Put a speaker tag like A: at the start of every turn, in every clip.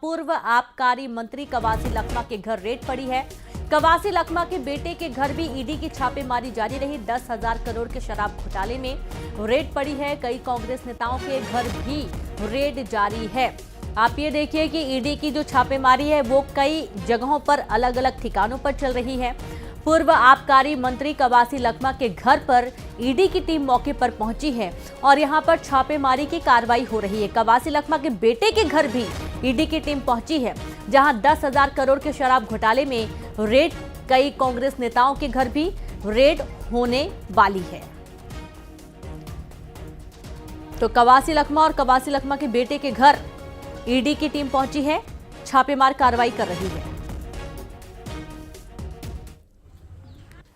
A: पूर्व आबकारी मंत्री कवासी लखमा के घर रेड पड़ी है। कवासी लखमा के बेटे के घर भी ईडी की छापेमारी जारी रही। 10,000 करोड़ के शराब घोटाले में रेड पड़ी है। कई कांग्रेस नेताओं के घर भी रेड जारी है। आप ये देखिए कि ईडी की जो छापेमारी है वो कई जगहों पर अलग अलग ठिकानों पर चल रही है। पूर्व आबकारी मंत्री कवासी लखमा के घर पर ईडी की टीम मौके पर पहुंची है और यहां पर छापेमारी की कार्रवाई हो रही है। कवासी लखमा के बेटे के घर भी ईडी की टीम पहुंची है, जहां 10,000 करोड़ के शराब घोटाले में रेड। कई कांग्रेस नेताओं के घर भी रेड होने वाली है। तो कवासी लखमा और कवासी लखमा के बेटे के घर ईडी की टीम पहुंची है, छापेमार कार्रवाई कर रही है।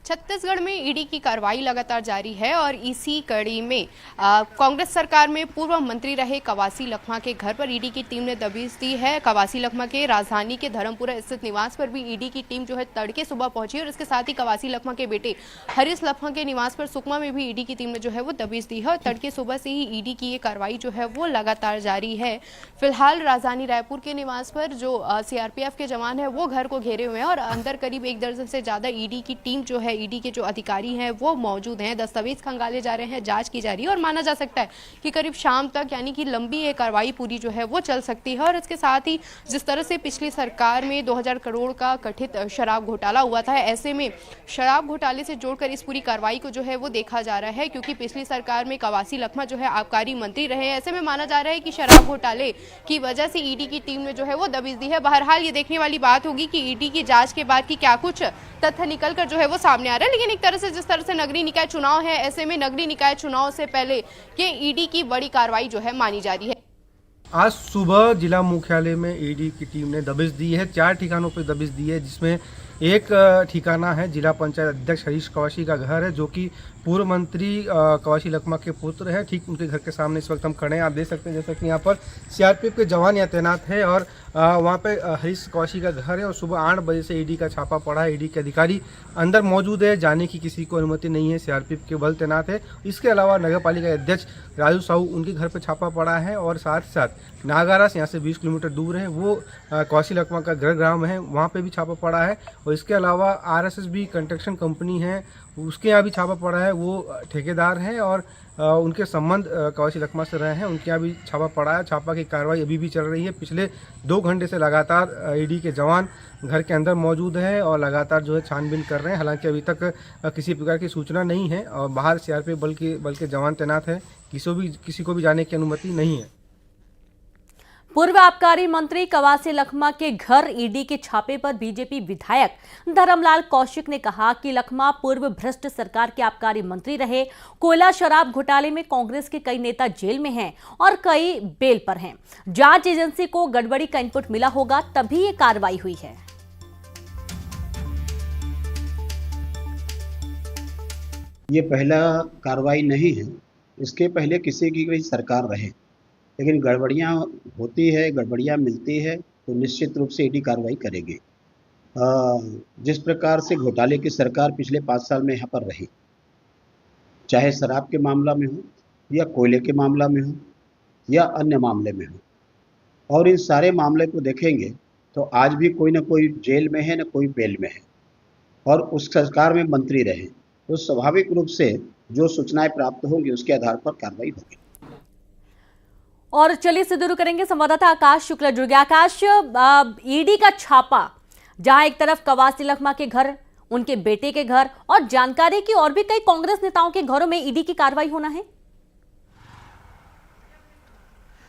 B: छत्तीसगढ़ में ईडी की कार्रवाई लगातार जारी है और इसी कड़ी में कांग्रेस सरकार में पूर्व मंत्री रहे कवासी लखमा के घर पर ईडी की टीम ने दबिश दी है। कवासी लखमा के राजधानी के धर्मपुरा स्थित निवास पर भी ईडी की टीम जो है तड़के सुबह पहुंची और इसके साथ ही कवासी लखमा के बेटे हरीश लखमा के निवास पर सुकमा में भी ईडी की टीम ने जो है वो दबिश दी है और तड़के सुबह से ही ईडी की ये कार्रवाई जो है वो लगातार जारी है। फिलहाल राजधानी रायपुर के निवास पर जो सीआरपीएफ के जवान है वो घर को घेरे हुए हैं और अंदर करीब 1 दर्जन से ज्यादा ईडी की टीम जो है, ईडी के जो अधिकारी हैं वो मौजूद हैं। दस्तावेज खंगाले जा रहे हैं, जांच की जा रही है और माना जा सकता है कि करीब शाम तक यानी कि लंबी ये कार्रवाई पूरी जो है वो चल सकती है। और इसके साथ ही जिस तरह से पिछली सरकार में 2000 करोड़ का कथित शराब घोटाला हुआ था, ऐसे में शराब घोटाले से जोड़कर इस पूरी कार्रवाई को जो है वो देखा जा रहा है, क्योंकि पिछली सरकार में कवासी लखमा जो है आबकारी मंत्री रहे। ऐसे में माना जा रहा है कि शराब घोटाले की वजह से ईडी की टीम ने जो है वो दबिश दी है। बहरहाल ये देखने वाली बात होगी कि ईडी की जांच के बाद की क्या कुछ तथ्य निकलकर जो है वो सामने आ रहा है। लेकिन एक तरह से जिस तरह से नगरीय निकाय चुनाव है, ऐसे में नगरीय निकाय चुनाव से पहले ये ईडी की बड़ी कार्रवाई जो है मानी जा रही है।
C: आज सुबह जिला मुख्यालय में ईडी की टीम ने दबिश दी है। 4 ठिकानों पर दबिश दी है, जिसमें एक ठिकाना है जिला पंचायत अध्यक्ष हरीश कवासी का घर है, जो कि पूर्व मंत्री कवासी लखमा के पुत्र है। ठीक उनके घर के सामने इस वक्त हम खड़े हैं। आप देख सकते हैं जैसा कि यहाँ पर सीआरपीएफ के जवान यहाँ तैनात है और वहाँ पे हरीश कवासी का घर है और सुबह 8 बजे से ईडी का छापा पड़ा है। ईडी के अधिकारी अंदर मौजूद है, जाने की किसी को अनुमति नहीं है। सीआरपीएफ के बल तैनात है। इसके अलावा नगर पालिका अध्यक्ष राजू साहू, उनके घर पर छापा पड़ा है और साथ ही साथ नागारा से यहाँ से 20 किलोमीटर दूर है, वो कवासी लखमा का गृह ग्राम है, वहाँ पे भी छापा पड़ा है। और इसके अलावा आरएसएसबी कंस्ट्रक्शन कंपनी है, उसके यहाँ भी छापा पड़ा है, वो ठेकेदार हैं और उनके संबंध कवासी लखमा से रहे हैं, उनके यहाँ भी छापा पड़ा है। छापा की कार्रवाई अभी भी चल रही है। पिछले 2 घंटे से लगातार ईडी के जवान घर के अंदर मौजूद हैं और लगातार जो है छानबीन कर रहे हैं। हालांकि अभी तक किसी प्रकार की सूचना नहीं है और बाहर सीआरपीएफ बल के जवान तैनात हैं, किसी को भी जाने की अनुमति नहीं है।
A: पूर्व आबकारी मंत्री कवासी लखमा के घर ईडी के छापे पर बीजेपी विधायक धर्मलाल कौशिक ने कहा कि लखमा पूर्व भ्रष्ट सरकार के आबकारी मंत्री रहे। कोयला शराब घोटाले में कांग्रेस के कई नेता जेल में हैं और कई बेल पर हैं। जांच एजेंसी को गड़बड़ी का इनपुट मिला होगा, तभी ये कार्रवाई हुई है।
D: ये पहला कार्रवाई नहीं है, इसके पहले किसी की कोई सरकार रहे, लेकिन गड़बड़ियाँ होती है, गड़बड़ियाँ मिलती है तो निश्चित रूप से ईडी कार्रवाई करेगी। जिस प्रकार से घोटाले की सरकार पिछले 5 साल में यहाँ पर रही, चाहे शराब के मामला में हो या कोयले के मामला में हो या अन्य मामले में हो, और इन सारे मामले को देखेंगे तो आज भी कोई ना कोई जेल में है, ना कोई बेल में है और उस सरकार में मंत्री रहे, तो स्वाभाविक रूप से जो सूचनाएं प्राप्त होंगी उसके आधार पर कार्रवाई होगी।
A: और चलिए सीधे रुक करेंगे, संवाददाता आकाश शुक्ला जुड़ गया। आकाश, ईडी का छापा, जहां एक तरफ कवासी लखमा के घर, उनके बेटे के घर और जानकारी की और भी कई कांग्रेस नेताओं के घरों में ईडी की कार्रवाई होना है।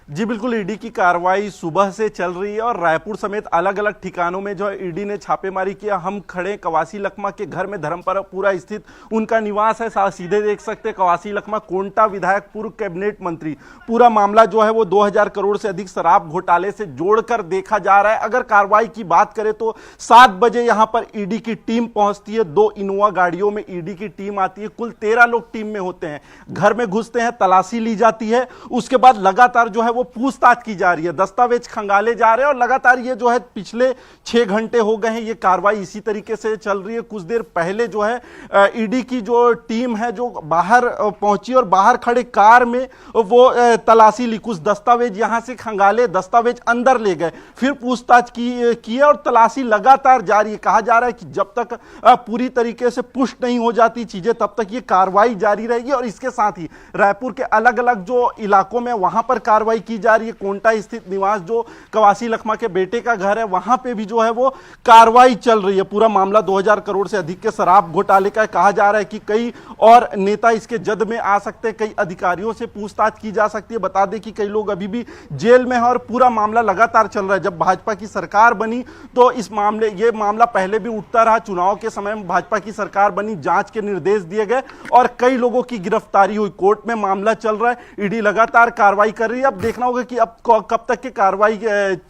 E: जी बिल्कुल, ईडी की कार्रवाई सुबह से चल रही है और रायपुर समेत अलग अलग ठिकानों में जो ईडी ने छापेमारी किया। हम खड़े कवासी लखमा के घर में, धर्मपुरा स्थित उनका निवास है। सीधे देख सकते हैं कवासी लखमा कोंटा विधायक, पूर्व कैबिनेट मंत्री। पूरा मामला जो है वो 2000 करोड़ से अधिक शराब घोटाले से जोड़कर देखा जा रहा है। अगर कार्रवाई की बात करें तो 7 बजे यहाँ पर ईडी की टीम पहुंचती है। 2 इनोवा गाड़ियों में ईडी की टीम आती है। कुल 13 लोग टीम में होते हैं। घर में घुसते हैं, तलाशी ली जाती है। उसके बाद लगातार जो है वो पूछताछ की जा रही है, दस्तावेज खंगाले जा रहे हैं और लगातार ये जो है पिछले 6 घंटे हो गए हैं ये कार्रवाई इसी तरीके से चल रही है। कुछ देर पहले जो है ईडी की जो टीम है जो बाहर पहुंची और बाहर खड़े कार में वो तलाशी ली, कुछ दस्तावेज यहां से खंगाले, दस्तावेज अंदर ले गए, फिर पूछताछ की है और तलाशी लगातार जारी है। कहा जा रहा है कि जब तक पूरी तरीके से पुष्ट नहीं हो जाती चीजें तब तक ये कार्रवाई जारी रहेगी। और इसके साथ ही रायपुर के अलग अलग जो इलाकों में वहां पर कार्रवाई की जा रही है। कोंटा स्थित निवास जो कवासी लखमा के बेटे का घर है वहां पे भी जो है वो कार्रवाई चल रही है। पूरा मामला 2000 करोड़ से अधिक के शराब घोटाले का, कहा जा रहा है कि कई और नेता इसके जद में आ सकते हैं, कई अधिकारियों से पूछताछ की जा सकती है। बता दें कि कई लोग अभी भी जेल में है और पूरा मामला लगातार चल रहा है। जब भाजपा की सरकार बनी तो ये मामला पहले भी उठता रहा, चुनाव के समय में भाजपा की सरकार बनी, जांच के निर्देश दिए गए और कई लोगों की गिरफ्तारी हुई, कोर्ट में मामला चल रहा है, ईडी लगातार कार्रवाई कर रही है। अब देखना होगा कि अब कब तक की कार्रवाई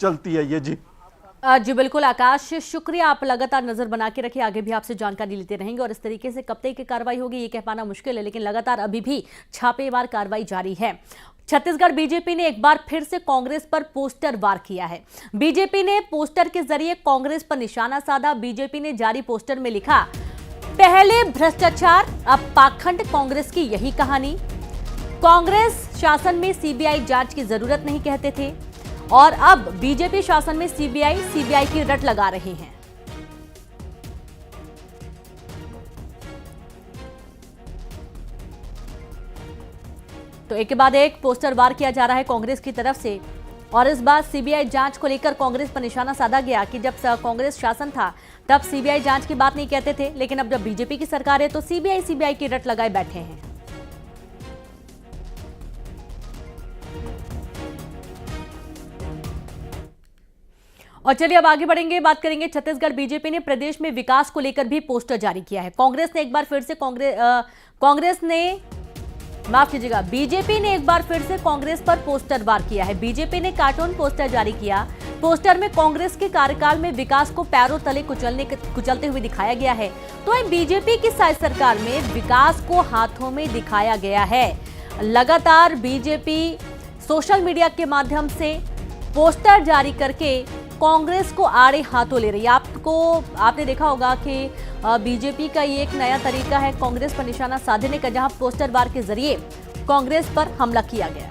E: चलती है ये।
A: जी बिल्कुल आकाश, शुक्रिया, आप लगातार नजर बना के रखिए, आगे भी आपसे जानकारी लेते रहेंगे और इस तरीके से कब तक की कार्रवाई होगी ये कह पाना मुश्किल है, लेकिन लगातार अभी भी छापेमार कार्रवाई जारी है। छत्तीसगढ़ बीजेपी ने एक बार फिर से कांग्रेस पर पोस्टर वार किया है। बीजेपी ने पोस्टर के जरिए कांग्रेस पर निशाना साधा। बीजेपी ने जारी पोस्टर में लिखा, पहले भ्रष्टाचार अब पाखंड, कांग्रेस की यही कहानी। कांग्रेस शासन में सीबीआई जांच की जरूरत नहीं कहते थे और अब बीजेपी शासन में सीबीआई की रट लगा रहे हैं। तो एक के बाद एक पोस्टर वार किया जा रहा है कांग्रेस की तरफ से और इस बार सीबीआई जांच को लेकर कांग्रेस पर निशाना साधा गया कि जब कांग्रेस शासन था तब सीबीआई जांच की बात नहीं कहते थे, लेकिन अब जब बीजेपी की सरकार है तो सीबीआई की रट लगाए बैठे हैं। और चलिए अब आगे बढ़ेंगे, बात करेंगे छत्तीसगढ़ बीजेपी ने प्रदेश में विकास को लेकर भी पोस्टर जारी किया है। कांग्रेस ने एक बार फिर से बीजेपी ने एक बार फिर से कांग्रेस पर पोस्टर वार किया है। बीजेपी ने कार्टून पोस्टर जारी किया। पोस्टर में कांग्रेस के कार्यकाल में विकास को पैरों तले कुचलते हुए दिखाया गया है। तो बीजेपी की सरकार में विकास को हाथों में दिखाया गया है। लगातार बीजेपी सोशल मीडिया के माध्यम से पोस्टर जारी करके कांग्रेस को आड़े हाथों ले रही है। आपने देखा होगा कि बीजेपी का ये एक नया तरीका है कांग्रेस पर निशाना साधने का, जहां पोस्टर वार के जरिए कांग्रेस पर हमला किया गया।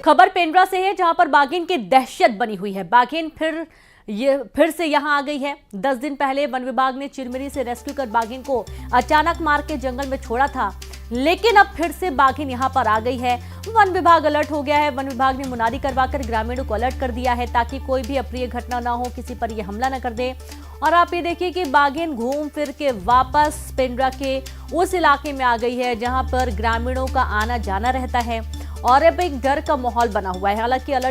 A: खबर पेंड्रा से है, जहां पर बाघिन की दहशत बनी हुई है। बाघिन फिर से यहां आ गई है। 10 दिन पहले वन विभाग ने चिरमिरी से रेस्क्यू कर बाघिन को अचानक मार के जंगल में छोड़ा था, लेकिन अब फिर से बाघिन यहां पर आ गई है। वन विभाग अलर्ट हो गया है। वन विभाग ने मुनादी करवाकर ग्रामीणों को अलर्ट कर दिया है ताकि कोई भी अप्रिय घटना ना हो, किसी पर यह हमला न कर दे। और आप ये देखिए कि बाघिन घूम फिर के वापस पेंड्रा के उस इलाके में आ गई है जहां पर ग्रामीणों का आना जाना रहता है और अब एक डर का माहौल बना हुआ है। हालांकि अलर्ट